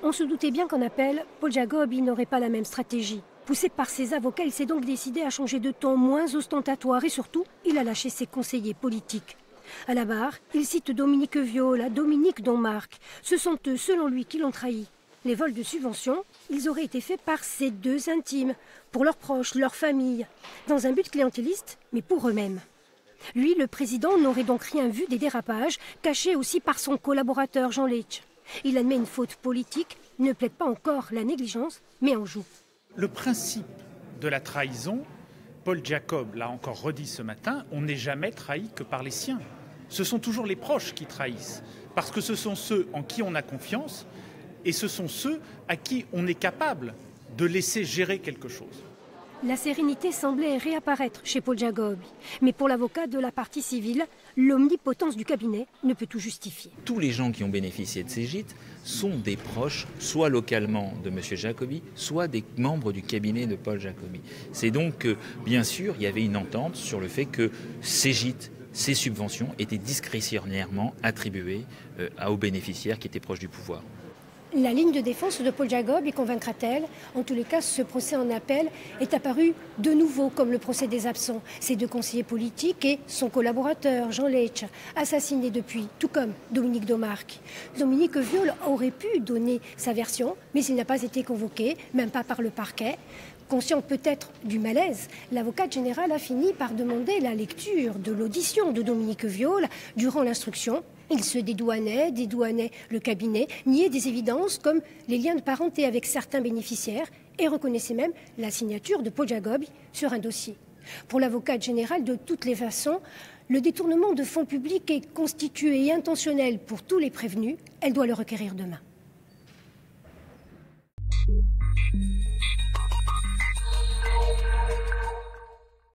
On se doutait bien qu'en appel, Paul Jacobi n'aurait pas la même stratégie. Poussé par ses avocats, il s'est donc décidé à changer de ton moins ostentatoire et surtout, il a lâché ses conseillers politiques. À la barre, il cite Dominique Viola, Dominique Donmark. Ce sont eux, selon lui, qui l'ont trahi. Les vols de subventions, ils auraient été faits par ces deux intimes, pour leurs proches, leur famille, dans un but clientéliste, mais pour eux-mêmes. Lui, le président, n'aurait donc rien vu des dérapages, cachés aussi par son collaborateur Jean Leitch. Il admet une faute politique, ne plaide pas encore la négligence, mais en joue. Le principe de la trahison, Paul Jacob l'a encore redit ce matin, on n'est jamais trahi que par les siens. Ce sont toujours les proches qui trahissent, parce que ce sont ceux en qui on a confiance et ce sont ceux à qui on est capable de laisser gérer quelque chose. La sérénité semblait réapparaître chez Paul Jacobi. Mais pour l'avocat de la partie civile, l'omnipotence du cabinet ne peut tout justifier. Tous les gens qui ont bénéficié de ces gîtes sont des proches, soit localement de M. Jacobi, soit des membres du cabinet de Paul Jacobi. C'est donc que, bien sûr, il y avait une entente sur le fait que ces gîtes, ces subventions étaient discrétionnairement attribuées aux bénéficiaires qui étaient proches du pouvoir. La ligne de défense de Paul Jacobi convaincra-t-elle? En tous les cas, ce procès en appel est apparu de nouveau comme le procès des absents. Ses deux conseillers politiques et son collaborateur, Jean Leitch, assassinés depuis, tout comme Dominique Donmark. Dominique Viola aurait pu donner sa version, mais il n'a pas été convoqué, même pas par le parquet. Conscient peut-être du malaise, l'avocate générale a fini par demander la lecture de l'audition de Dominique Viola durant l'instruction. Il se dédouanait le cabinet, niait des évidences comme les liens de parenté avec certains bénéficiaires et reconnaissait même la signature de Paul Jacobi sur un dossier. Pour l'avocate générale, de toutes les façons, le détournement de fonds publics est constitué et intentionnel pour tous les prévenus. Elle doit le requérir demain.